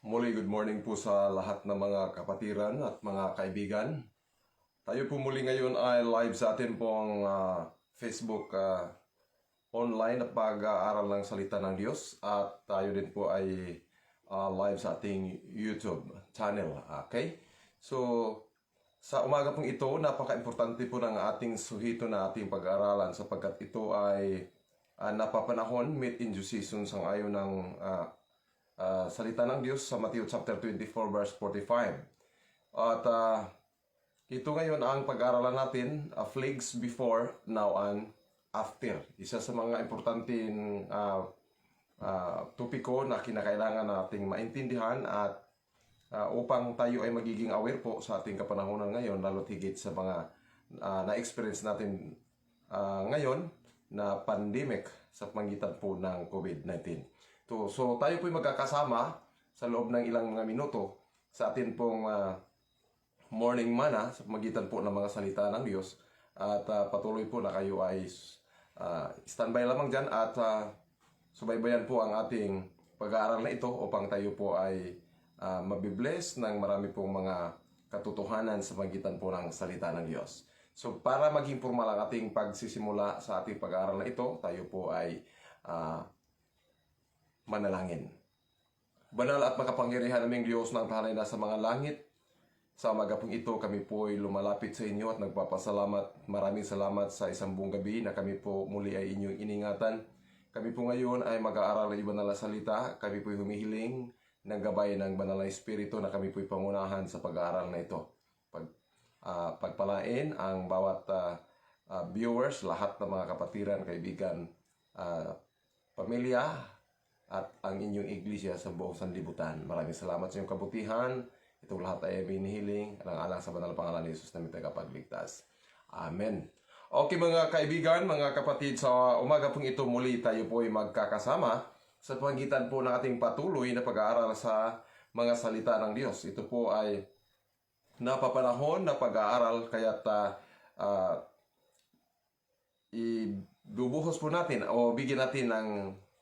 Muli, good morning po sa lahat ng mga kapatiran at mga kaibigan. Tayo po muli ngayon ay live sa atin pong Facebook online na pag-aaral ng salita ng Diyos. At tayo din po ay live sa ating YouTube channel. Okay? So, sa umaga pong ito, napaka-importante po ng ating suhito na ating pag-aaralan sapagkat ito ay napapanahon, meet in due season sang ayon ng salita ng Diyos sa Matthew chapter 24 verse 45. At ito ngayon ang pag-aaralan natin, plagues before, now and after. Isa sa mga importanteng topiko na kinakailangan nating maintindihan at upang tayo ay magiging aware po sa ating kapanahonan ngayon, lalo't higit sa mga na-experience natin ngayon na pandemic sa pagitan po ng COVID-19. So tayo po'y magkakasama sa loob ng ilang mga minuto sa atin pong morning manna sa pagitan po ng mga salita ng Diyos. At patuloy po na kayo ay standby lamang dyan at subaybayan po ang ating pag-aaral na ito upang tayo po ay mabibless ng marami pong mga katotohanan sa pagitan po ng salita ng Diyos. So para maging formal ang ating pagsisimula sa ating pag-aaral na ito, tayo po ay manalangin. Banal at makapangyarihan naming Diyos ng tahanay na sa mga langit, sa umaga pong ito kami po ay lumalapit sa inyo at nagpapasalamat. Maraming salamat sa isang buong gabi na kami po muli ay inyong iningatan. Kami po ngayon ay mag-aaral ng banal na salita. Kami po ay humihiling ng gabay ng banal na Espiritu na kami po ay pangunahan sa pag-aaral na ito. Pagpalain ang bawat viewers, lahat ng mga kapatiran, kaibigan, pamilya, at ang inyong iglesia sa buong sanlibutan. Maraming salamat sa inyong kabutihan. Itong lahat ay binihiling alang sa banal na pangalan ni Jesus na may tagapagligtas. Amen. Okay mga kaibigan, mga kapatid, sa umaga pong ito muli tayo po ay magkakasama sa pagitan po ng ating patuloy na pag-aaral sa mga salita ng Diyos. Ito po ay napapanahon na pag-aaral kaya't ibubuhos po natin o bigyan natin ng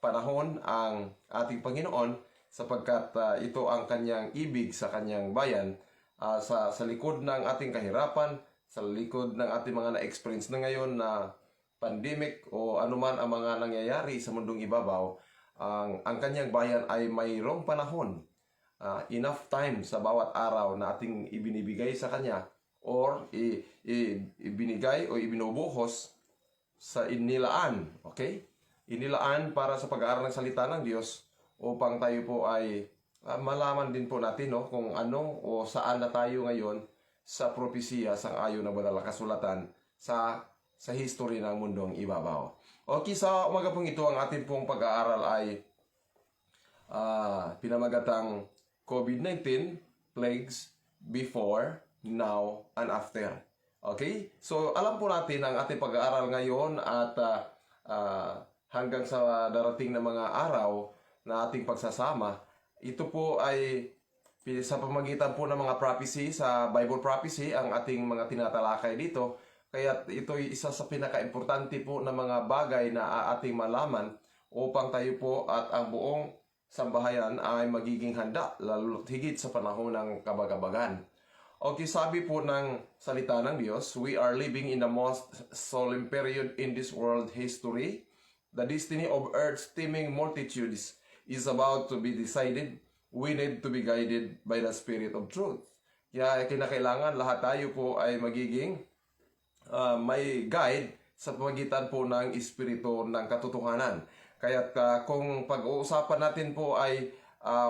panahon ang ating Panginoon sapagkat ito ang kanyang ibig sa kanyang bayan sa likod ng ating kahirapan, sa likod ng ating mga na-experience na ngayon na pandemic o anuman ang mga nangyayari sa mundong ibabaw, ang kanyang bayan ay mayroong panahon, enough time sa bawat araw na ating ibinibigay sa kanya or ibinigay o ibinubuhos sa inilaan, okay? Inilaan para sa pag-aaral ng salita ng Diyos upang tayo po ay malaman din po natin kung ano o saan na tayo ngayon sa propesiya sang ayon ng banal na kasulatan sa history ng mundong ibabaw. Okay, sa umaga pong ito ang ating pong pag-aaral ay pinamagatang COVID-19 plagues before, now, and after. Okay? So alam po natin ang ating pag-aaral ngayon at hanggang sa darating na mga araw na ating pagsasama, ito po ay sa pamagitan po ng mga prophecy, sa Bible prophecy, ang ating mga tinatalakay dito. Kaya ito ay isa sa pinaka-importante po na mga bagay na ating malaman upang tayo po at ang buong sambahayan ay magiging handa, lalo higit sa panahon ng kabagabagan. Okay, sabi po ng salita ng Diyos, we are living in the most solemn period in this world history. The destiny of earth's teeming multitudes is about to be decided. We need to be guided by the Spirit of truth. Kaya kinakailangan lahat tayo po ay magiging may guide sa pamagitan po ng Espiritu ng katotohanan. Kaya kung pag-uusapan natin po ay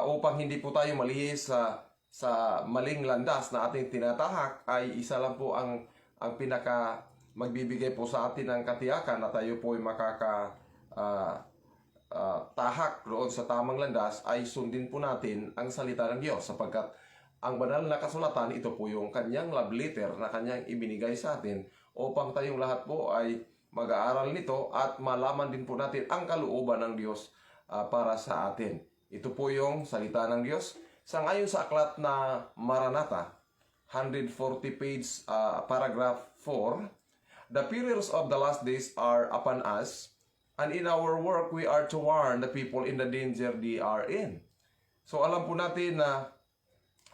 upang hindi po tayo malihis sa maling landas na ating tinatahak, ay isa lang po ang pinaka magbibigay po sa atin ng katiyakan na tayo po ay tahak roon sa tamang landas ay sundin po natin ang salita ng Diyos sapagkat ang banal na kasulatan, ito po yung kanyang love letter na kanyang ibinigay sa atin upang tayong lahat po ay mag-aaral nito at malaman din po natin ang kalooban ng Diyos para sa atin. Ito po yung salita ng Diyos. Sangayon sa aklat na Maranatha, 140 page paragraph 4, the periods of the last days are upon us, and in our work we are to warn the people in the danger they are in. So alam po natin na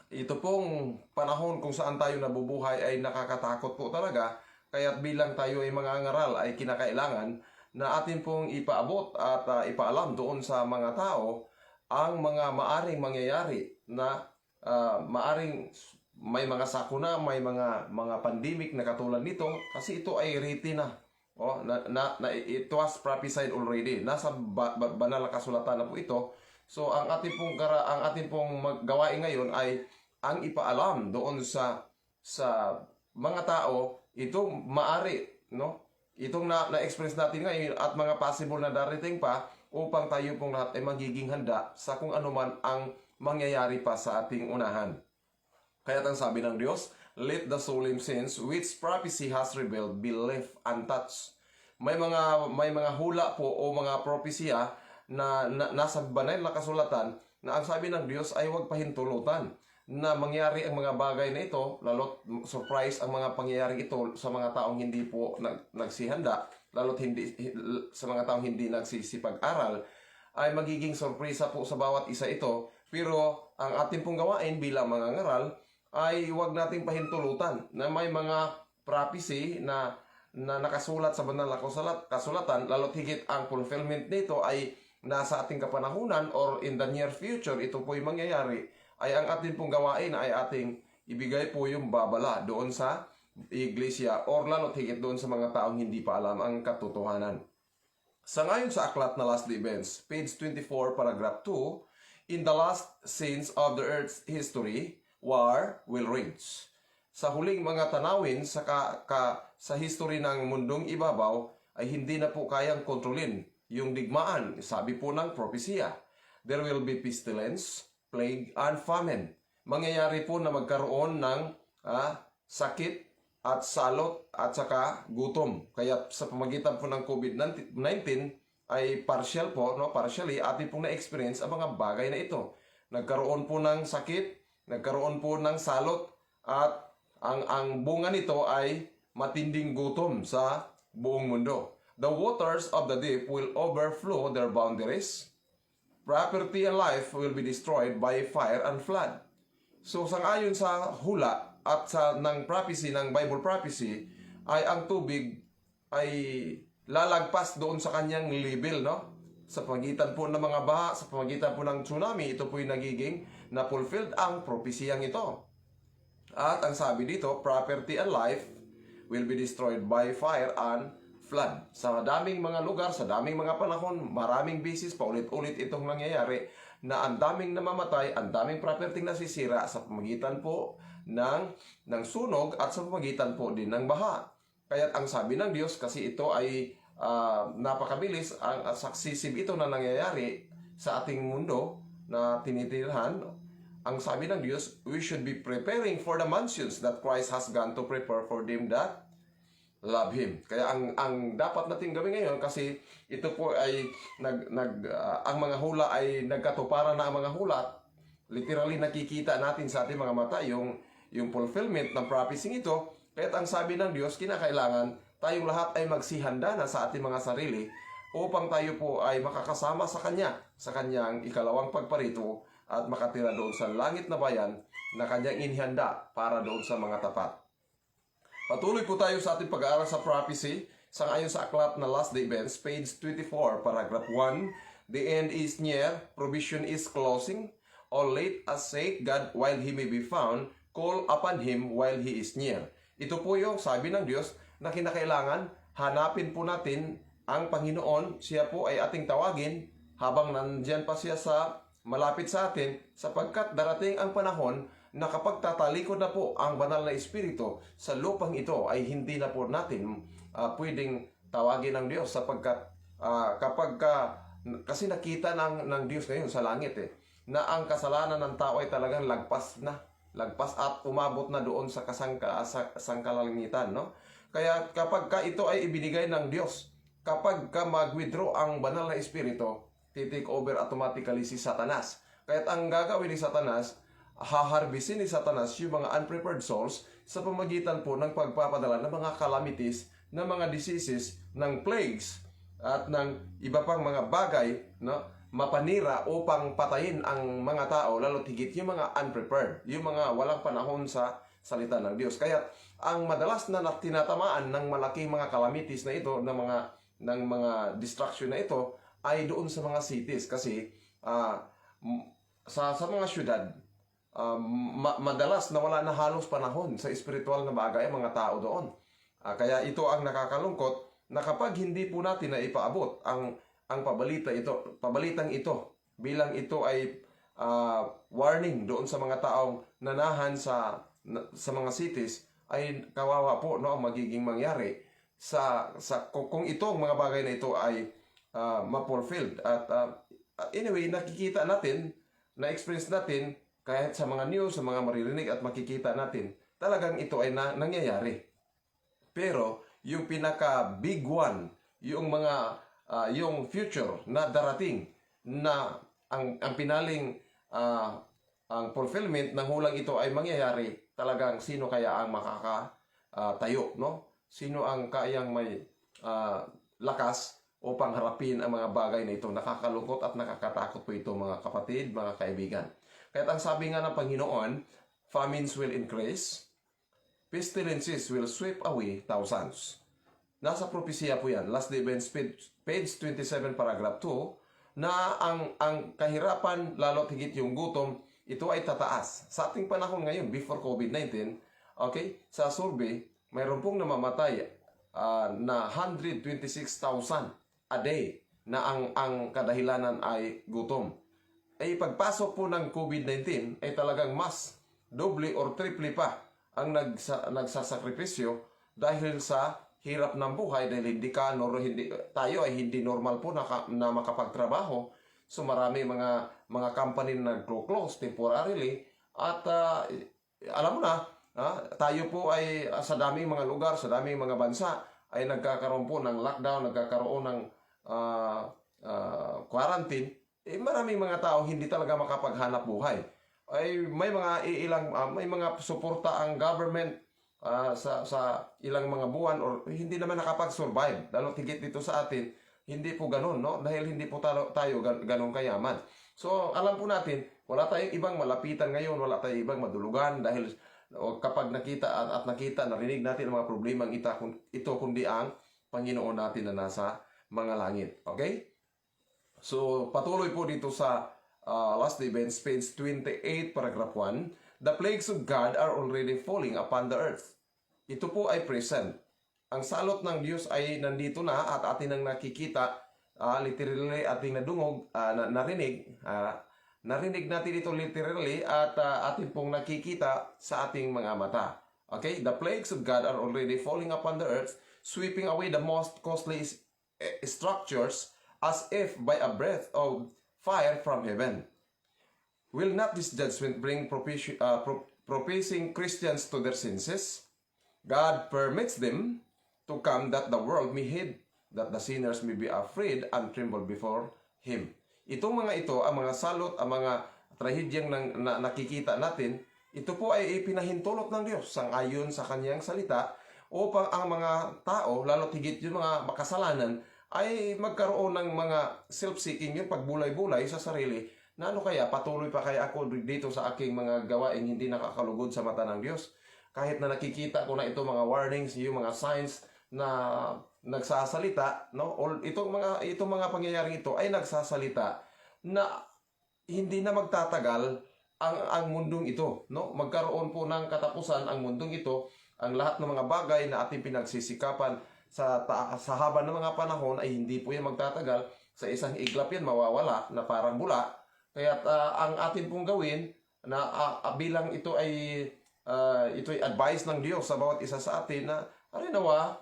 ito pong panahon kung saan tayo nabubuhay ay nakakatakot po talaga. Kaya't bilang tayo ay mga ngaral ay kinakailangan na atin pong ipaabot at ipaalam doon sa mga tao ang mga maaring mangyayari na maaring may mga sakuna, may mga pandemic na katulad nito kasi ito ay written na. It was prophesied already. Nasa banal na kasulatan na po ito. So ang ating pong gawain ngayon ay ang ipaalam doon sa mga tao itong maari, no? Itong na-express natin ngayon at mga possible na darating pa upang tayo pong lahat ay magiging handa sa kung ano man ang mangyayari pa sa ating unahan. Kaya ang sabi ng Diyos, let the solemn sins which prophecy has revealed be left untouched. May mga hula po o mga propesya na nasa banal na kasulatan na ang sabi ng Diyos ay huwag pahintulutan na mangyari ang mga bagay na ito, lalo't surprise ang mga pangyayari ito sa mga taong hindi po nagsihanda, lalo't sa mga taong hindi nagsisipag-aral, ay magiging sorpresa po sa bawat isa ito. Pero ang ating pong gawain bilang mga ngaral ay huwag nating pahintulutan na may mga prophecy na nakasulat sa banal na kasulatan, lalo't higit ang fulfillment nito ay nasa ating kapanahunan or in the near future, ito po'y mangyayari, ay ang ating pong gawain ay ating ibigay po yung babala doon sa iglesia or lalo't higit doon sa mga taong hindi pa alam ang katotohanan. Sa ngayon sa aklat na Last Events, page 24, paragraph 2, in the last scenes of the earth's history, war will rage. Sa huling mga tanawin sa history ng mundong ibabaw ay hindi na po kayang kontrolin yung digmaan, sabi po ng propesya. There will be pestilence, plague, and famine. Mangyayari po na magkaroon ng sakit at salot at saka gutom. Kaya sa pamagitan po ng COVID-19 ay partially atin pong na-experience ang mga bagay na ito. Nagkaroon po ng sakit, nagkaroon po ng salot at ang bunga nito ay matinding gutom sa buong mundo. The waters of the deep will overflow their boundaries. Property and life will be destroyed by fire and flood. So sangayon sa hula at ng prophecy, ng Bible prophecy, ay ang tubig ay lalagpas doon sa kanyang level, no? Sa pamagitan po ng mga baha, sa pamagitan po ng tsunami, ito po'y nagiging na-fulfilled ang prophesyang ito. At ang sabi dito, property and life will be destroyed by fire and flood. Sa daming mga lugar, sa daming mga panahon, maraming beses, paulit-ulit itong nangyayari na ang daming namamatay, ang daming property nasisira sa pamagitan po ng sunog at sa pamagitan po din ng baha. Kaya ang sabi ng Diyos, kasi ito ay napakabilis, ang successive ito na nangyayari sa ating mundo na tinitirhan, ang sabi ng Diyos, we should be preparing for the mansions that Christ has gone to prepare for them that love Him. Kaya ang dapat natin gawin ngayon, kasi ito po ay ang mga hula ay nagkatuparan na ang mga hula. Literally nakikita natin sa ating mga mata yung fulfillment ng prophecy ito. Kaya ang sabi ng Diyos, kinakailangan tayong lahat ay magsihanda na sa ating mga sarili upang tayo po ay makakasama sa Kanya, sa Kanyang ikalawang pagparito at makatira doon sa langit na bayan na Kanyang inihanda para doon sa mga tapat. Patuloy po tayo sa ating pag-aaral sa prophecy sa ngayon sa aklat na Last Events, page 24, paragraph 1. The end is near, provision is closing. All late as sake God while He may be found, call upon Him while He is near. Ito po yung sabi ng Diyos na kinakailangan hanapin po natin ang Panginoon. Siya po ay ating tawagin habang nandyan pa siya malapit sa atin, sapagkat darating ang panahon na kapag tatalikod na po ang banal na espiritu sa lupang ito ay hindi na po natin pwedeng tawagin ng Diyos, sapagkat kasi nakita ng Diyos ngayon sa langit na ang kasalanan ng tao ay talagang lagpas at umabot na doon sa sangkalangitan, no? Kaya kapag ito ay ibinigay ng Diyos, kapag mag-withdraw ang banal na espiritu, titake over automatically si Satanas. Kaya ang gagawin ni Satanas, haharbisin ni Satanas yung mga unprepared souls sa pamagitan po ng pagpapadala ng mga calamities, ng mga diseases, ng plagues, at ng iba pang mga bagay, no, mapanira upang patayin ang mga tao, lalo higit yung mga unprepared, yung mga walang panahon sa salita ng Diyos. Kaya ang madalas na tinatamaan ng malaking mga calamities na ito, ng mga destruction na ito, ay doon sa mga cities. Kasi sa mga syudad, madalas na wala na halos panahon sa espiritual na bagay ang mga tao doon. Kaya ito ang nakakalungkot na kapag hindi po natin na ipaabot ang pabalitang ito bilang ito ay warning doon sa mga taong nanahan sa mga cities, ay kawawa po no ang magiging mangyari kung itong mga bagay na ito ay ma-fulfilled. At anyway, nakikita natin, na-experience natin kahit sa mga news, sa mga maririnig at makikita natin, talagang ito ay nangyayari. Pero yung pinaka big one, yung yung future na darating, na ang pinaling ang fulfillment ng hulang ito ay mangyayari, talagang sino kaya ang makakatayo, no? Sino ang kayang may lakas upang harapin ang mga bagay na ito? Nakakalungkot at nakakatakot po ito, mga kapatid, mga kaibigan. Kaya ang sabi nga ng Panginoon, famines will increase, pestilences will sweep away thousands. Nasa propesya po yan. Last Day Events, page 27, paragraph 2, na ang kahirapan, lalo't higit yung gutom, ito ay tataas. Sa ating panahon ngayon, before COVID-19, okay, sa survey, mayroon pong namamatay na 126,000 a day na ang kadahilanan ay gutom. Ay pagpasok po ng COVID-19 ay talagang mas doble or triple pa ang nagsasakripisyo dahil sa hirap ng buhay, dahil tayo ay hindi normal po na makapagtrabaho. So marami mga company na nag-close temporarily at alam mo na, tayo po ay sa daming mga lugar, sa daming mga bansa ay nagkakaroon po ng lockdown, nagkakaroon ng quarantine. Maraming mga tao hindi talaga makapaghanap buhay. Ay may mga suporta ang government sa ilang mga buwan, or hindi naman nakapag-survive. Lalo tigit dito sa atin, hindi po ganun, no? Dahil hindi po tayo ganun kayaman. So alam po natin, wala tayong ibang malapitan ngayon, wala tayong ibang madulugan, dahil kapag nakita narinig natin ang mga problemang ito, kundi ang Panginoon natin na nasa mga langit. Okay? So, patuloy po dito sa Last Day Events, page 28, paragraph 1. The plagues of God are already falling upon the earth. Ito po ay present. Ang salot ng Diyos ay nandito na at atin ang nakikita, literally ating nadungog, narinig natin ito literally at atin pong nakikita sa ating mga mata. Okay? The plagues of God are already falling upon the earth, sweeping away the most costly structures as if by a breath of fire from heaven. Will not this judgment bring propitiating Christians to their senses? God permits them to come that the world may heed, that the sinners may be afraid and tremble before Him. Itong mga ito, ang mga salot, ang mga trahedyang nakikita natin, ito po ay ipinahintulot ng Diyos sangayon sa Kanyang salita upang ang mga tao, lalo higit yung mga makasalanan, ay magkaroon ng mga self-seeking, yung pagbulay-bulay sa sarili, na ano kaya, patuloy pa kaya ako dito sa aking mga gawain hindi nakakalugod sa mata ng Diyos? Kahit na nakikita ko na ito mga warnings, yung mga signs na nagsasalita, no? Itong mga pangyayaring ito ay nagsasalita na hindi na magtatagal ang mundong ito, no? Magkaroon po ng katapusan ang mundong ito, ang lahat ng mga bagay na ating pinagsisikapan sa haba ng mga panahon ay hindi po yan magtatagal. Sa isang iglap yan mawawala na parang bula. Kaya ang atin pong gawin na bilang ito ay advice ng Diyos sa bawat isa sa atin, na nawa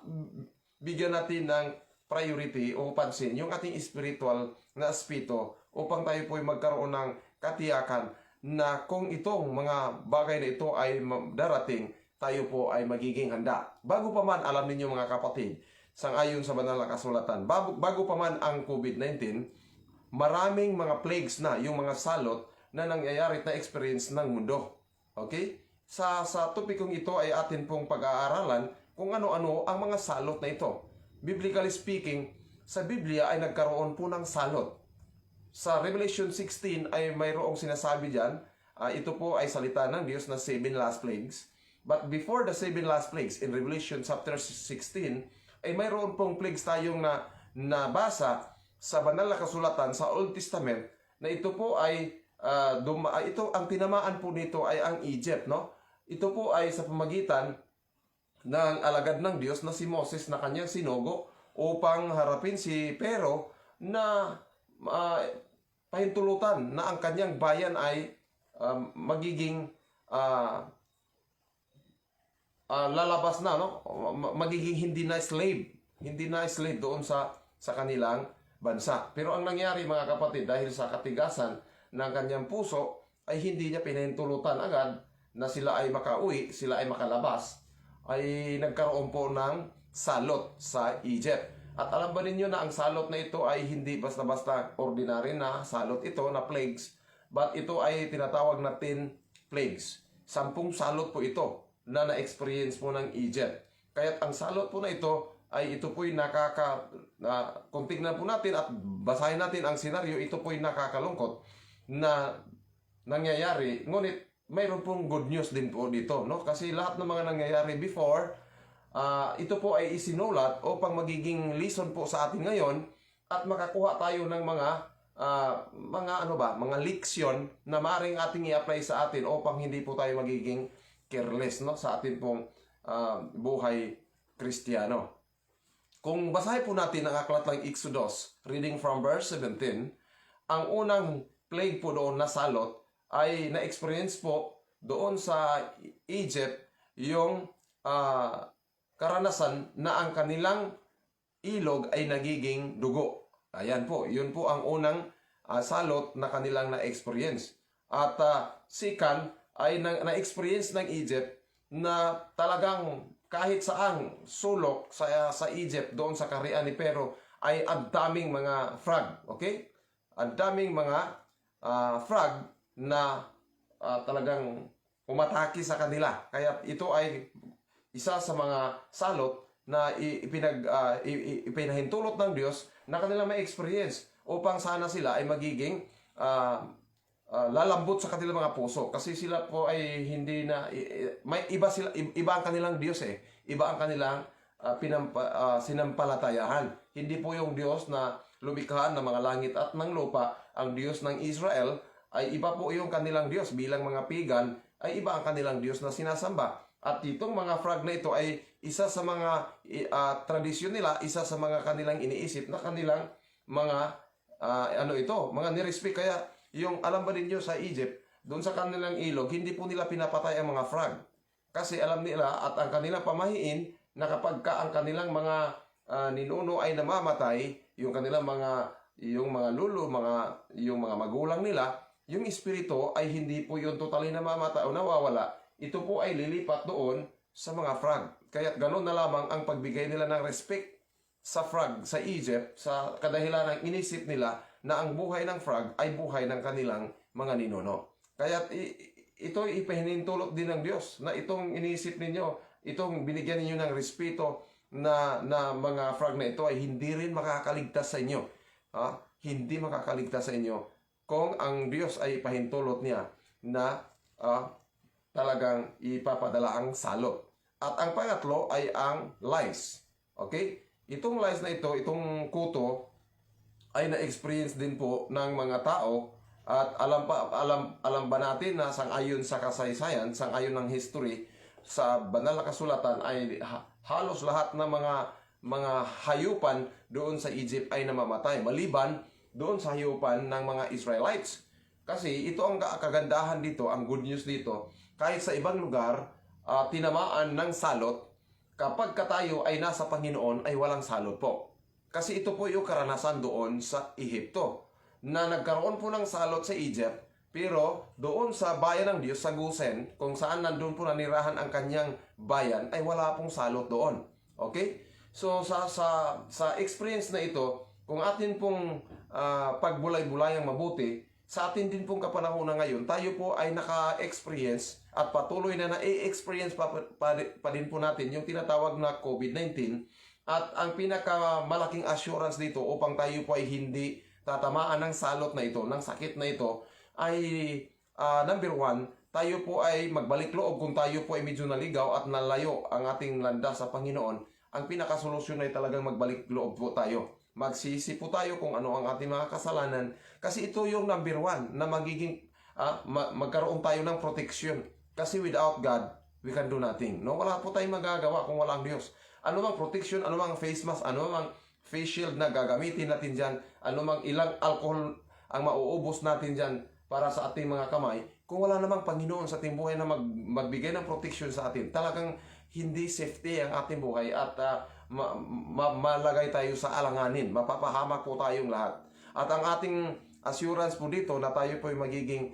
bigyan natin ng priority o pansin yung ating spiritual na aspito upang tayo po ay magkaroon ng katiyakan na kung itong mga bagay na ito ay darating, tayo po ay magiging handa. Bago pa man, alam ninyo mga kapatid, sangayon sa banal na kasulatan, bago pa man ang COVID-19, maraming mga plagues na, yung mga salot na nangyayari na experience ng mundo. Okay? Sa topikong ito ay atin pong pag-aaralan kung ano-ano ang mga salot na ito. Biblically speaking, sa Biblia ay nagkaroon po ng salot. sa Revelation 16 ay mayroong sinasabi dyan, ito po ay salita ng Diyos na 7 last plagues. But before the 7 last plagues, in Revelation chapter 16, ay mayroon pong plagues tayong nabasa sa banal na kasulatan sa Old Testament, na ito po ay, ito, ang tinamaan po nito ay ang Egypt, no? Ito po ay sa pamagitan ng alagad ng Diyos na si Moses na kanyang sinugo upang harapin si Pero na pahintulutan na ang kanyang bayan ay magiging lalabas na, no? Magiging hindi na slave doon sa kanilang bansa. Pero ang nangyari, mga kapatid, dahil sa katigasan ng kanyang puso, ay hindi niya pinahintulutan agad na sila ay makauwi, sila ay makalabas, ay nagkaroon po ng salot sa Egypt. At alam ba ninyo na ang salot na ito ay hindi basta-basta ordinary na salot ito na plagues, but ito ay tinatawag na 10 plagues. 10 salot po ito na na-experience po ng Egypt. Kaya't ang salot po na ito ay ito po'y kung tignan po natin at basahin natin ang senaryo, ito po'y nakakalungkot na nangyayari. Ngunit mayroon pong good news din po dito, no? Kasi lahat ng mga nangyayari before, ito po ay isinulat upang magiging lesson po sa atin ngayon at makakuha tayo ng mga leksyon na maaaring ating i-apply sa atin upang hindi po tayo magiging careless, no, sa atin pong buhay Kristiyano. Kung basahin po natin ang aklat ng Exodus, reading from verse 17, ang unang plague po doon na salot ay na-experience po doon sa Egypt yung karanasan na ang kanilang ilog ay nagiging dugo. Ayan po, yun po ang unang salot na kanilang na-experience. At sikan ay na-experience ng Egypt na talagang kahit saang sulok sa Egypt, doon sa kaharian ni Pero, ay ang daming mga frog. Okay? Ang daming mga frog na talagang umatake sa kanila. Kaya ito ay isa sa mga salot na ipinahintulot ng Diyos na kanilang may experience upang sana sila ay magiging lalambot sa kanilang mga puso. Kasi sila po ay hindi na may iba ang kanilang Diyos eh. Iba ang kanilang sinampalatayahan. Hindi po yung Diyos na lumikha ng mga langit at ng lupa. Ang Diyos ng Israel ay iba po yung kanilang Diyos. Bilang mga pagan ay iba ang kanilang Diyos na sinasamba. At itong mga frog na ito ay isa sa mga tradisyon nila, isa sa mga kanilang iniisip na kanilang mga mga nirespect. Kaya yung alam ba ninyo sa Egypt, doon sa kanilang ilog, hindi po nila pinapatay ang mga frog. Kasi alam nila at ang kanilang pamahiin na kapag ang kanilang mga ninuno ay namamatay, yung kanilang yung mga lulu, yung mga magulang nila, yung espiritu ay hindi po yung totally namamatay o nawawala. Ito po ay lilipat doon sa mga frog. Kaya ganoon na lamang ang pagbigay nila ng respect sa frog sa Egypt, sa kadahilan ng inisip nila na ang buhay ng frog ay buhay ng kanilang mga ninuno. Kaya ito ipahinintulot din ng Diyos na itong inisip ninyo, itong binigyan ninyo ng respeto na mga frog na ito ay hindi rin makakaligtas sa inyo. Hindi makakaligtas sa inyo kung ang Diyos ay ipahintulot niya na talagang ipapadala ang salot. At ang pangatlo ay ang lice. Okay? Itong lice na ito, itong kuto, ay na-experience din po ng mga tao. At alam ba natin na sang-ayon sa kasaysayan, sang-ayon ng history, sa banal na kasulatan ay halos lahat ng mga hayupan doon sa Egypt ay namamatay. Maliban doon sa hayupan ng mga Israelites. Kasi ito ang kagandahan dito, ang good news dito, kahit sa ibang lugar, tinamaan ng salot, kapag tayo ay nasa Panginoon ay walang salot po. Kasi ito po yung karanasan doon sa Ehipto, na nagkaroon po ng salot sa Egypt, pero doon sa bayan ng Diyos, sa Gosen, kung saan nandun po nanirahan ang kanyang bayan, ay wala pong salot doon. Okay? So sa experience na ito, kung atin pong pagbulay-bulayang mabuti, sa atin din pong kapanahonan ngayon, tayo po ay naka-experience at patuloy na na-experience pa din po natin yung tinatawag na COVID-19. At ang pinakamalaking assurance dito upang tayo po ay hindi tatamaan ng salot na ito, ng sakit na ito, ay number one, tayo po ay magbalik loob kung tayo po ay medyo naligaw at nalayo ang ating landas sa Panginoon. Ang pinakasolusyon ay talagang magbalik loob po tayo. Magsisi po tayo kung ano ang ating mga kasalanan. Kasi ito yung number one na magiging, magkaroon tayo ng protection. Kasi without God, we can do nothing. No? Wala po tayong magagawa kung walang Diyos. Ano mang protection, ano mang face mask, ano mang face shield na gagamitin natin dyan, ano mang ilang alcohol ang mauubos natin dyan para sa ating mga kamay, kung wala namang Panginoon sa ating buhay na magbigay ng protection sa atin, talagang hindi safety ang ating buhay at malagay tayo sa alanganin. Mapapahamak po tayong lahat. At ang ating assurance po dito na tayo po ay magiging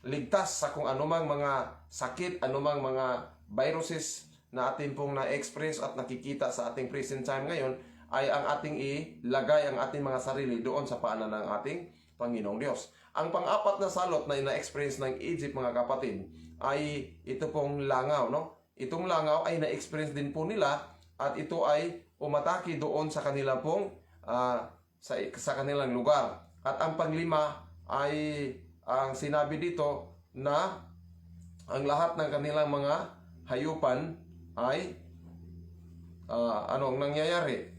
ligtas sa kung anumang mga sakit, anumang mga viruses na ating pong na-experience at nakikita sa ating present time ngayon, ay ang ating ilagay ang ating mga sarili doon sa paanan ng ating Panginoong Diyos. Ang pang-apat na salot na na-experience ng Egypt, mga kapatid, ay ito pong langaw, no? Itong langaw ay na-experience din po nila at ito ay umatake doon sa kanila pong sa kanilang lugar. At ang panglima ay ang sinabi dito na ang lahat ng kanilang mga hayupan ay anong nangyayari?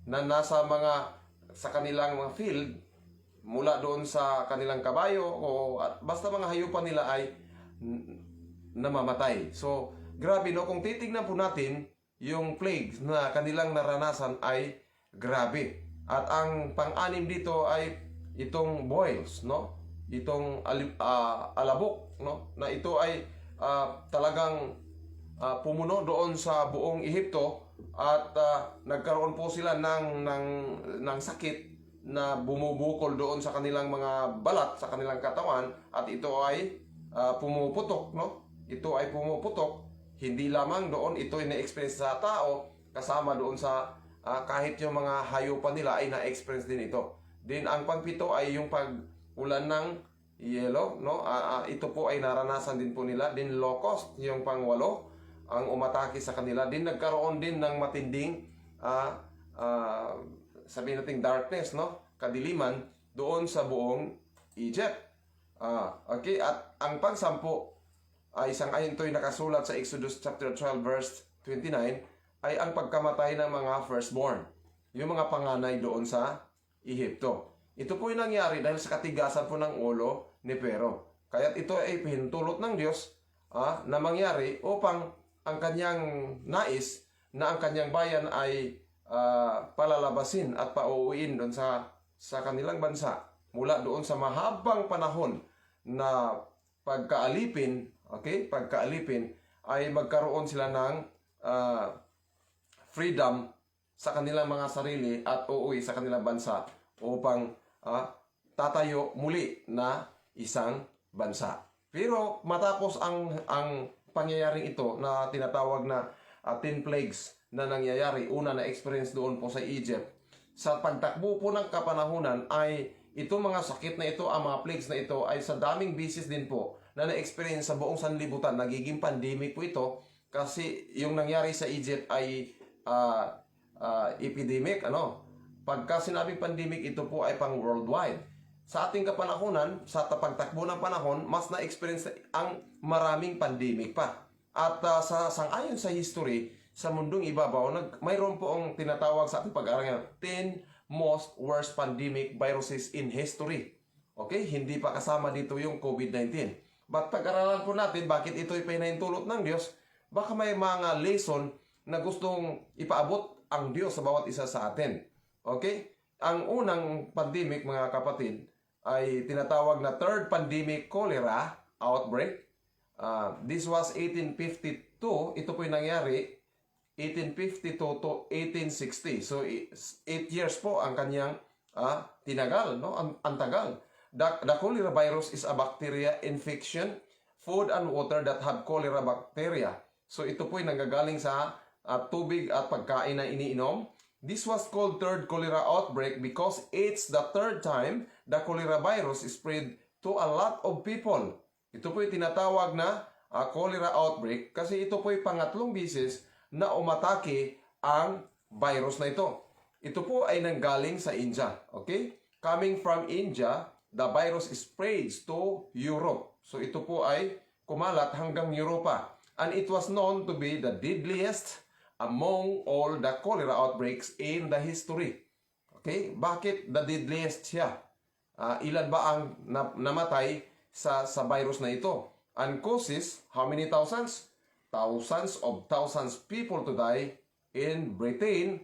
Na nasa sa kanilang mga field, mula doon sa kanilang kabayo o basta mga hayupan nila ay namamatay. So, grabe no, kung titignan po natin yung plagues na kanilang naranasan ay grabe. At ang pang-anim dito ay itong boils, no? Itong alabok, no? Na ito ay talagang pumuno doon sa buong Ehipto at nagkaroon po sila ng sakit na bumubukol doon sa kanilang mga balat, sa kanilang katawan, at ito ay pumuputok, no? Ito ay pumuputok, hindi lamang doon, ito ay na-experience sa tao, kasama doon sa kahit yung mga hayupan nila ay na-experience din ito. Then ang pangpito ay yung pag-ulan ng yelo, no? Ito po ay naranasan din po nila. Then locust, yung pangwalo, ang umatake sa kanila. Din nagkaroon din ng matinding sabihin natin darkness, no? Kadiliman doon sa buong Egypt. Okay, at ang pangsampu ay sang-ayon ito'y nakasulat sa Exodus chapter 12 verse 29 ay ang pagkamatay ng mga firstborn, yung mga panganay doon sa Ehipto. Ito po yung nangyari dahil sa katigasan po ng ulo ni Pero. Kaya't ito ay pinutulot ng Diyos na mangyari upang ang kanyang nais na ang kanyang bayan ay palalabasin at pauuwiin doon sa kanilang bansa mula doon sa mahabang panahon na pagkaalipin, okay? Pagkaalipin ay magkaroon sila ng freedom sa kanilang mga sarili at uuwi sa kanilang bansa upang tatayo muli na isang bansa. Pero matapos ang pangyayaring ito na tinatawag na 10 plagues na nangyayari, una na experience doon po sa Egypt, sa pagtakbo po ng kapanahunan ay itong mga sakit na ito, ang mga plagues na ito ay sa daming bisis din po na na-experience sa buong sanlibutan. Nagiging pandemic po ito kasi yung nangyari sa Egypt ay epidemic, pagka sinabing pandemic, ito po ay pang worldwide. Sa ating kapanahunan, sa pagtakbo ng panahon, mas na-experience ang maraming pandemic pa. At sang-ayon sa history, sa mundong ibabaw, mayroon po ang tinatawag sa ating pag-aaral 10 most worst pandemic viruses in history. Okay? Hindi pa kasama dito yung COVID-19. But pag-aralan po natin bakit ito ay pinahintulot ng Diyos, baka may mga lesson na gustong ipaabot ang Diyos sa bawat isa sa atin. Okay? Ang unang pandemic, mga kapatid, ay tinatawag na third pandemic cholera outbreak. This was 1852. Ito po yung nangyari 1852 to 1860. So 8 years po ang kanyang tinagal, no? Ang tagal. The cholera virus is a bacteria infection, food and water that have cholera bacteria. So ito po ay nanggagaling sa tubig at pagkain na iniinom. This was called third cholera outbreak because it's the third time the cholera virus is spread to a lot of people. Ito po ay tinatawag na cholera outbreak kasi ito po ay pangatlong bisis na umatake ang virus na ito. Ito po ay nanggaling sa India. Okay? Coming from India, the virus spreads to Europe. So ito po ay kumalat hanggang Europa. And it was known to be the deadliest among all the cholera outbreaks in the history. Okay? Bakit the deadliest siya? Ilan ba ang namatay sa virus na ito? And causes, how many thousands? Thousands of thousands people to die in Britain.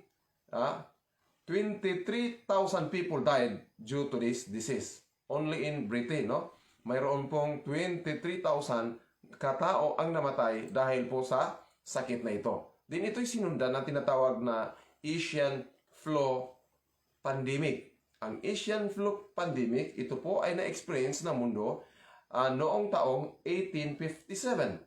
23,000 people died due to this disease. Only in Britain, no? Mayroon pong 23,000 katao ang namatay dahil po sa sakit na ito. Din ito'y sinundan ng tinatawag na Asian flu pandemic. Ang Asian flu pandemic, ito po ay na-experience ng mundo noong taong 1857.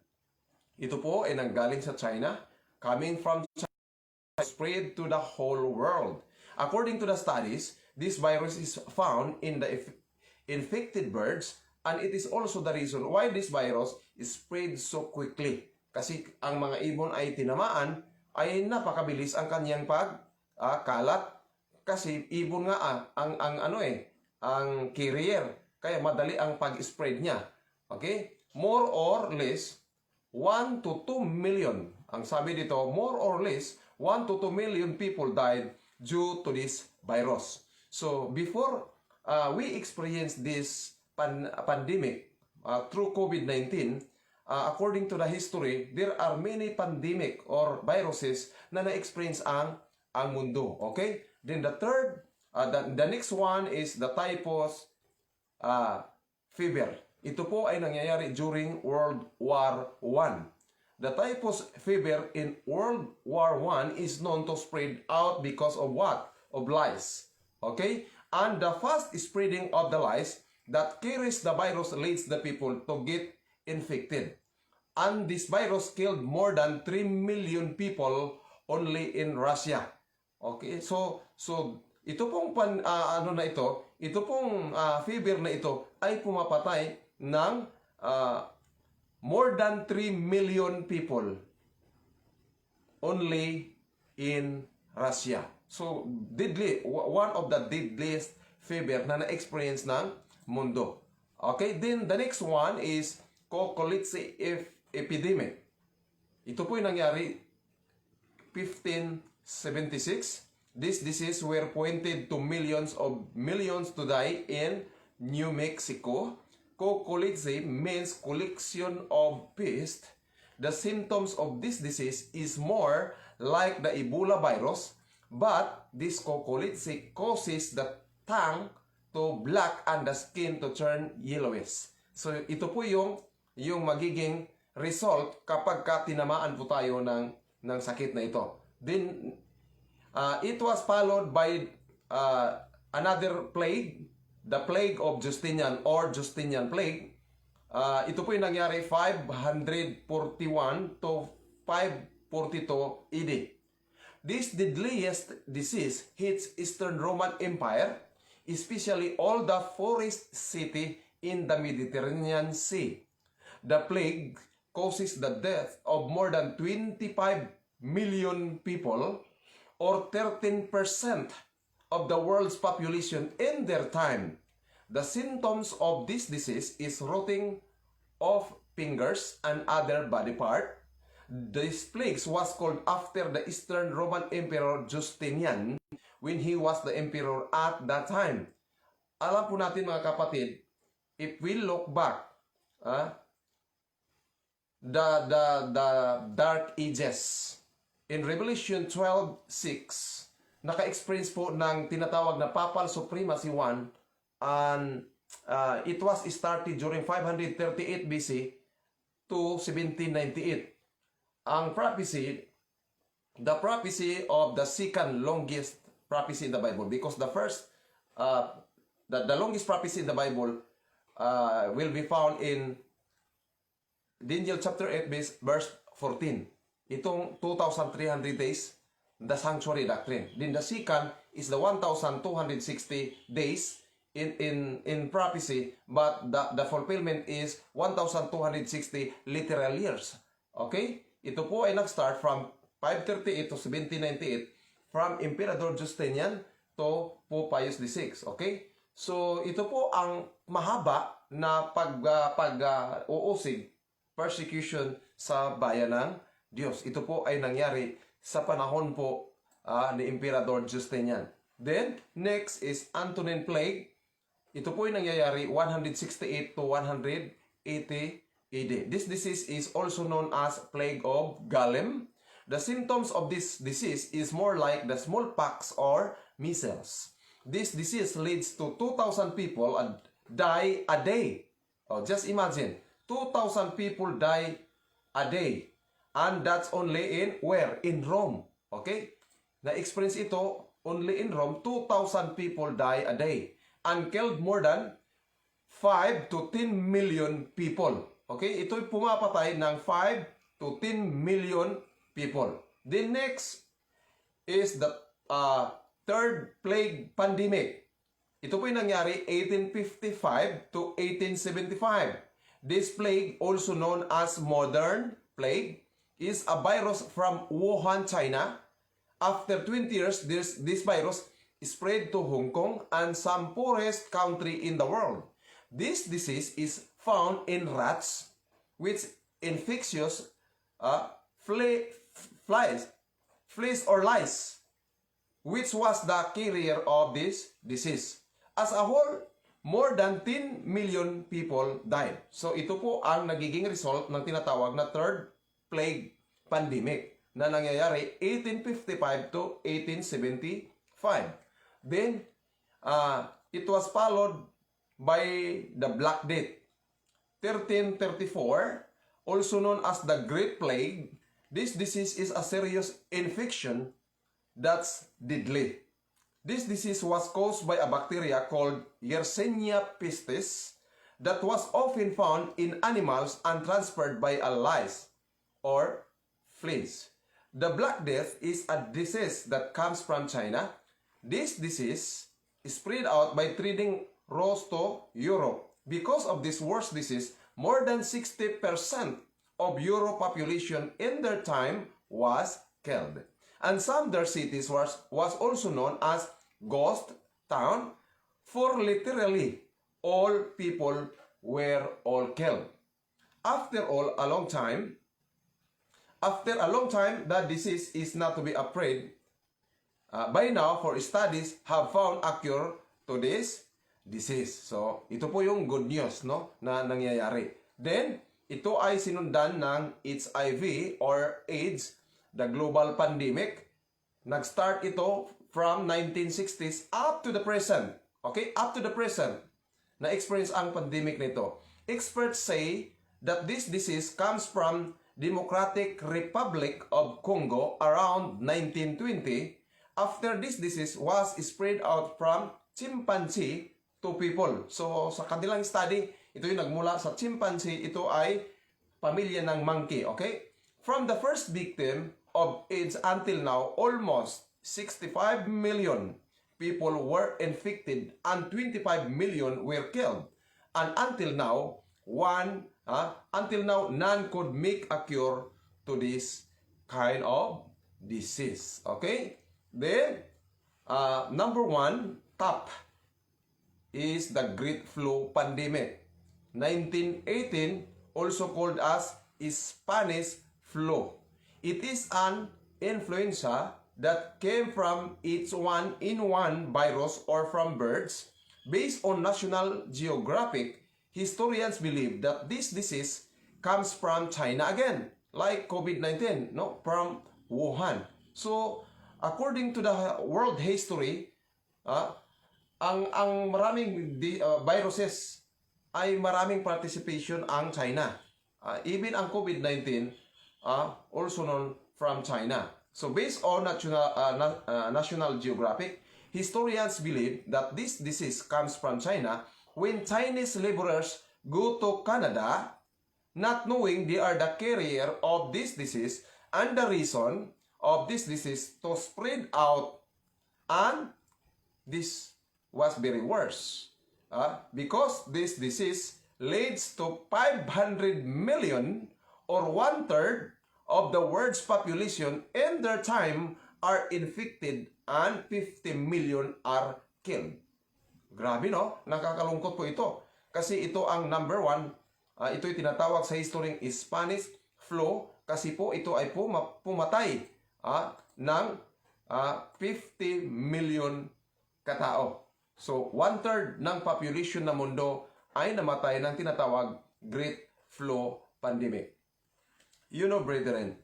Ito po ay nanggaling sa China, coming from China, spread to the whole world. According to the studies, this virus is found in the infected birds, and it is also the reason why this virus is spread so quickly. Kasi ang mga ibon ay tinamaan, ay napakabilis ang kanyang pagkalat. Kasi ibon nga ang carrier. Kaya madali ang pag-spread niya. Okay? More or less 1 to 2 million. Ang sabi dito, more or less 1 to 2 million people died due to this virus. So before we experience this pandemic through COVID-19, according to the history, there are many pandemic or viruses na na-experience ang mundo. Okay? Then the third, the next one is the typhus fever. Ito po ay nangyayari during World War I. The typhus fever in World War I is known to spread out because of what? Of lice. Okay? And the fast spreading of the lice that carries the virus leads the people to get infected. And this virus killed more than 3 million people only in Russia. Okay? So ito pong ito pong fever na ito ay pumapatay ng more than 3 million people only in Russia. So deadly, one of the deadliest fever na na-experience ng mundo. Okay, then the next one is Cocoliche epidemic. Ito po yung nangyari 1576. This disease were pointed to millions to die in New Mexico. Cocoliche means collection of pest. The symptoms of this disease is more like the Ebola virus, but this cocoliche causes the tongue to black and the skin to turn yellowish. So ito po yung magiging result kapag tinamaan po tayo ng sakit na ito. Then it was followed by another plague, the plague of Justinian or Justinian plague. Ito po yung nangyari 541 to 542 AD. This deadliest disease hits Eastern Roman Empire, especially all the forest city in the Mediterranean Sea. The plague causes the death of more than 25 million people, or 13% of the world's population in their time. The symptoms of this disease is rotting of fingers and other body part. This plague was called after the Eastern Roman Emperor Justinian when he was the emperor at that time. Alam po natin mga kapatid, if we look back, the Dark Ages, in Revelation 12:6, naka-experience po ng tinatawag na Papal Supremacy 1, and it was started during 538 BC to 1798. Ang prophecy, the prophecy of the second longest prophecy in the Bible, because the first, the longest prophecy in the Bible will be found in Daniel chapter 8 verse 14. Itong 2,300 days, the sanctuary doctrine. Then the second is the 1,260 days in prophecy, but the fulfillment is 1,260 literal years. Okay? Ito po ay nag-start from 538 to 1798 from Emperor Justinian to Pope Pius VI. Okay? So, ito po ang mahaba na uusig, persecution sa bayan ng Diyos. Ito po ay nangyari sa panahon po ni Emperor Justinian. Then, next is Antonine Plague. Ito po ay nangyayari 168 to 180 AD. This disease is also known as Plague of Gallem. The symptoms of this disease is more like the smallpox or measles. This disease leads to 2,000 people die a day. Oh, just imagine, 2,000 people die a day. And that's only in where? In Rome. Okay? Na-experience ito only in Rome, 2,000 people die a day. And killed more than 5 to 10 million people. Okay? Ito'y pumapatay ng 5 to 10 million people. The next is the third plague pandemic. Ito po'y nangyari 1855 to 1875. This plague, also known as modern plague, is a virus from Wuhan, China. After 20 years, this virus spread to Hong Kong and some poorest country in the world. This disease is found in rats, which infectious fleas or lice, which was the carrier of this disease. As a whole, more than 10 million people died. So ito po ang nagiging result ng tinatawag na third plague pandemic na nangyayari 1855 to 1875. Then, it was followed by the Black Death, 1334, also known as the Great Plague. This disease is a serious infection that's deadly. This disease was caused by a bacteria called Yersinia pestis that was often found in animals and transferred by a lice or fleas. The Black Death is a disease that comes from China. This disease is spread out by trading rose to Europe. Because of this worst disease, more than 60% of Euro population in their time was killed. And some their cities was also known as ghost town, for literally all people were all killed. After a long time, the disease is not to be afraid. By now, for studies have found a cure to this disease. So, ito po yung good news, no, na nangyayari. Then, ito ay sinundan ng HIV or AIDS, the global pandemic. Nag-start ito from 1960s up to the present. Okay? Up to the present. Na-experience ang pandemic nito. Experts say that this disease comes from Democratic Republic of Congo around 1920. After this disease was spread out from chimpanzee to people. So, sa kanilang study, ito yung nagmula sa chimpanzee, ito ay pamilya ng monkey, okay? From the first victim of AIDS until now, almost 65 million people were infected and 25 million were killed. And until now, none could make a cure to this kind of disease. Okay? Then, number one, top is the Great Flu Pandemic. 1918, also called as Spanish flu. It is an influenza that came from H1N1 virus or from birds. Based on National Geographic, historians believe that this disease comes from China again, like COVID-19, no, from Wuhan. So, according to the world history, ang maraming viruses ay maraming participation ang China. Even ang COVID-19, also known from China. So based on National Geographic, historians believe that this disease comes from China when Chinese laborers go to Canada, not knowing they are the carrier of this disease, and the reason of this disease to spread out, and this was very worse. Because this disease leads to 500 million or 1/3 of the world's population in their time are infected and 50 million are killed. Grabe, no? Nakakalungkot po ito. Kasi ito ang number one. Ito'y tinatawag sa history Spanish flu kasi po ito ay pumatay ng 50 million katao. So, 1/3 ng population ng mundo ay namatay ng tinatawag Great Flu Pandemic. You know, brethren,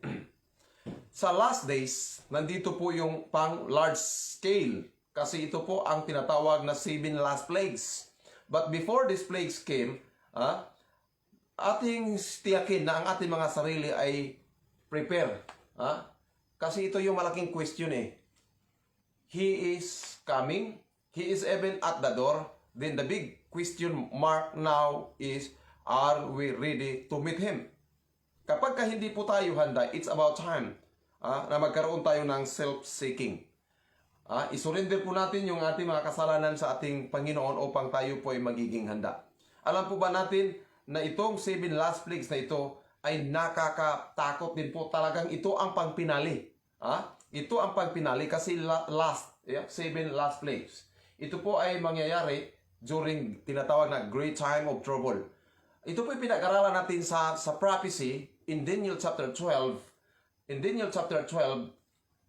sa last days, nandito po yung pang large scale kasi ito po ang tinatawag na 7 last plagues. But before these plagues came, ating tiyakin na ang ating mga sarili ay prepare. Kasi ito yung malaking question eh. He is coming. He is even at the door. Then the big question mark now is, are we ready to meet Him? Kapag hindi po tayo handa, it's about time na magkaroon tayo ng self-seeking. Isurrender po natin yung ating mga kasalanan sa ating Panginoon upang tayo po ay magiging handa. Alam po ba natin na itong 7 last plagues na ito ay nakakatakot din po. Talagang ito ang pangpinali. Ito ang pangpinali kasi last, 7 last plagues. Ito po ay mangyayari during tinatawag na great time of trouble. Ito po ay pinag-aralan natin sa prophecy in Daniel chapter 12. In Daniel chapter 12,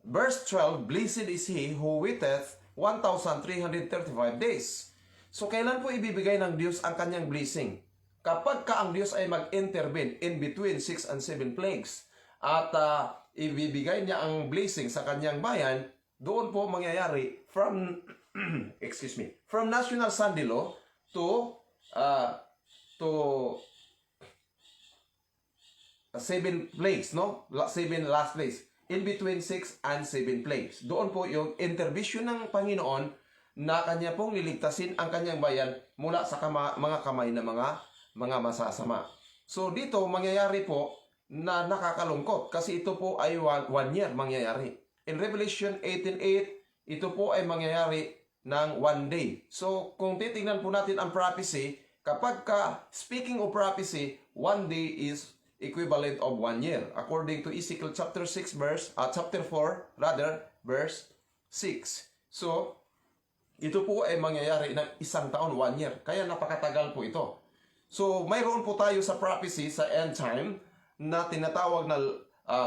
verse 12, blessed is he who waiteth 1,335 days. So kailan po ibibigay ng Diyos ang kanyang blessing? Kapag ang Diyos ay mag-intervene in between 6 and 7 plagues at ibibigay niya ang blessing sa kanyang bayan, doon po mangyayari from from National Sunday Law to 7 plagues, no? 7 last plagues. In between 6 and 7 plagues. Doon po yung intervention ng Panginoon na kanya pong liligtasin ang kanyang bayan mula sa mga kamay ng mga masasama. So dito mangyayari po na nakakalungkot kasi ito po ay 1 year mangyayari. In Revelation 18:8, ito po ay mangyayari ng 1 day. So kung titingnan po natin ang prophecy, kapag speaking of prophecy, 1 day is equivalent of 1 year. According to Ezekiel chapter 4, verse 6. So ito po ay mangyayari ng 1 taon, 1 year. Kaya napakatagal po ito. So mayroon po tayo sa prophecy sa end time na tinatawag na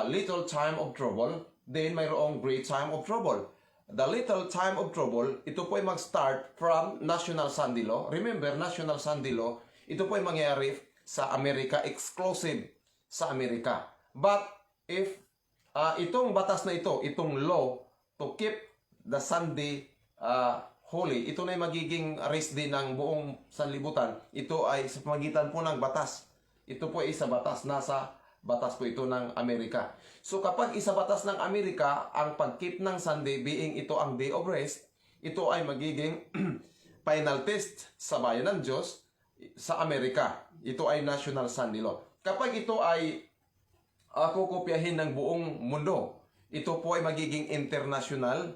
little time of trouble. Then mayroong great time of trouble. The little time of trouble, ito po ay mag-start from National Sunday Law. Remember, National Sunday Law, ito po ay mangyayari sa Amerika, exclusive sa Amerika. But if itong batas na ito, itong law to keep the Sunday holy, ito na ay magiging race din ng buong sanlibutan. Ito ay sa pamagitan po ng batas. Ito po ay isa batas, nasa batas po ito ng Amerika. So kapag isa batas ng Amerika, ang pag-keep ng Sunday being ito ang day of rest, ito ay magiging final test sa bayan ng Diyos sa Amerika. Ito ay National Sunday Law. Kapag ito ay kukopyahin ng buong mundo, ito po ay magiging international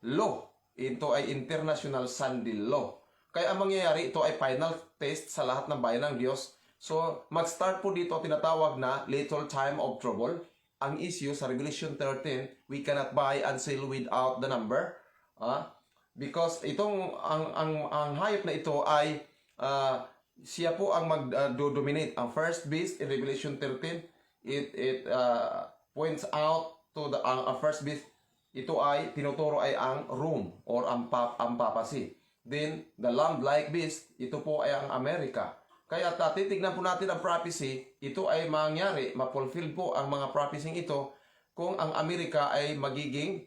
law. Ito ay International Sunday Law. Kaya ang mangyayari, ito ay final test sa lahat ng bayan ng Diyos. So, mag-start po dito tinatawag na little time of trouble. Ang issue sa Revelation 13, we cannot buy and sell without the number. Because itong ang hayop na ito ay siya po ang mag-dominate. Ang first beast in Revelation 13, it points out to the first beast. Ito ay tinuturo ay ang Rome or ang papacy. Then the lamb-like beast, ito po ay ang Amerika. Kaya titignan po natin ang prophecy, ito ay mangyari, ma-fulfill po ang mga prophecy ito kung ang Amerika ay magiging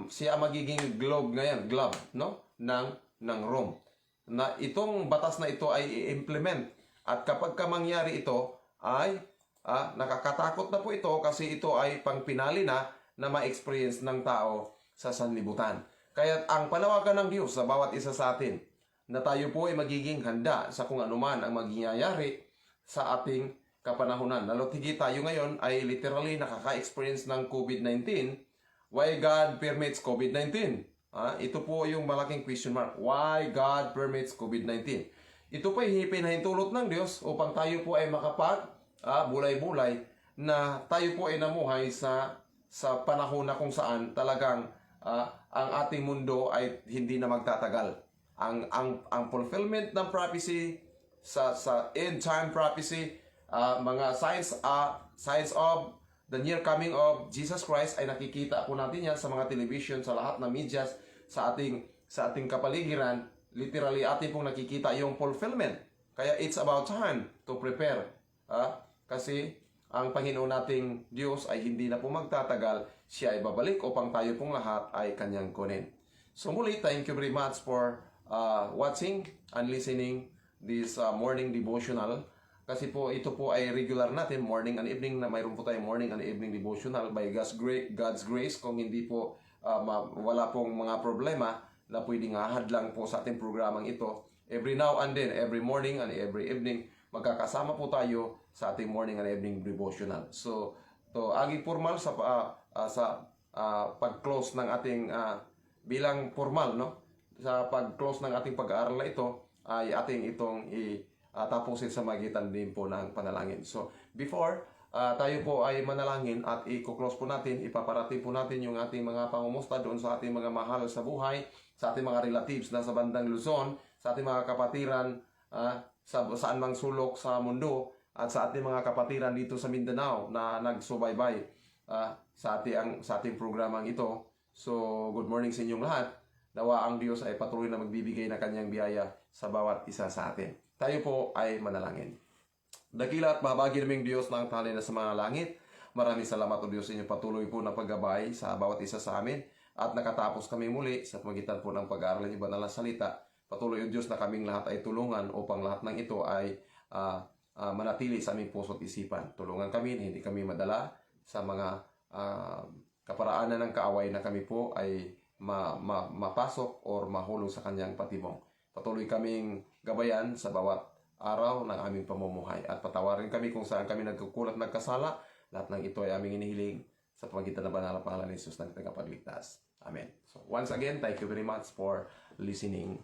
siya magiging globe ngayon, no, ng Rome. Na itong batas na ito ay i-implement. At kapag mangyari ito ay nakakatakot na po ito kasi ito ay pangpinali na ma-experience ng tao sa sanlibutan. Kaya ang panawagan ng Diyos sa bawat isa sa atin na tayo po ay magiging handa sa kung anuman ang mangyayari sa ating kapanahunan. Lalo't higit tayo ngayon ay literally nakaka-experience ng COVID-19. Why God permits COVID-19? Ito po yung malaking question mark. Why God permits COVID-19? Ito po ay pinahintulot ng Diyos upang tayo po ay makapag bulay-bulay na tayo po ay namuhay sa sa panahon na kung saan talagang ang ating mundo ay hindi na magtatagal. Ang fulfillment ng prophecy sa end time prophecy, mga signs of the near coming of Jesus Christ ay nakikita po natin yan sa mga television, sa lahat ng medias, sa ating kapaligiran. Literally ating pong nakikita yung fulfillment. Kaya it's about time to prepare. Kasi ang Panginoon nating Diyos ay hindi na po magtatagal. Siya ay babalik upang tayo pong lahat ay kanyang kunin. So muli, thank you very much for watching and listening this morning devotional. Kasi po ito po ay regular natin, morning and evening, na mayroon po tayong morning and evening devotional by God's grace. Kung hindi po wala pong mga problema na pwedeng ahadlang po sa ating programang ito, every now and then, every morning and every evening, magkakasama po tayo sa ating morning and evening devotional. So, to agi formal sa pag-close ng ating bilang formal, no? Sa pag-close ng ating pag-aaral na ito ay ating itong tapusin sa magitan din po ng panalangin. So, before tayo po ay manalangin at i-close po natin, ipaparating po natin yung ating mga pangumusta doon sa ating mga mahal sa buhay, sa ating mga relatives na sa bandang Luzon, sa ating mga kapatiran saan mang sulok sa mundo, at sa ating mga kapatiran dito sa Mindanao na nagsubaybay sa ating programang ito. So, good morning sa inyong lahat. Nawa ang Diyos ay patuloy na magbibigay na kanyang biyaya sa bawat isa sa atin. Tayo po ay manalangin. Dakila at mahabagi naming Diyos na ang tali na sa mga langit. Maraming salamat o Diyos sa inyong patuloy po na paggabay sa bawat isa sa amin. At nakatapos kami muli sa pamagitan po ng pag-aaral ng iba na salita. Patuloy o Diyos na kaming lahat ay tulungan upang lahat ng ito ay manatili sa aming puso at isipan. Tulungan kami, hindi kami madala sa mga kaparaanan ng kaaway na kami po ay mapasok or mahulog sa kanyang patibong. Patuloy kaming gabayan sa bawat araw ng aming pamumuhay. At patawarin kami kung saan kami nagkukulat nagkasala. Lahat ng ito ay aming inihiling sa pamagitan ng banal na pangalan ni Jesus na tagapagligtas. Amen. So once again, thank you very much for listening.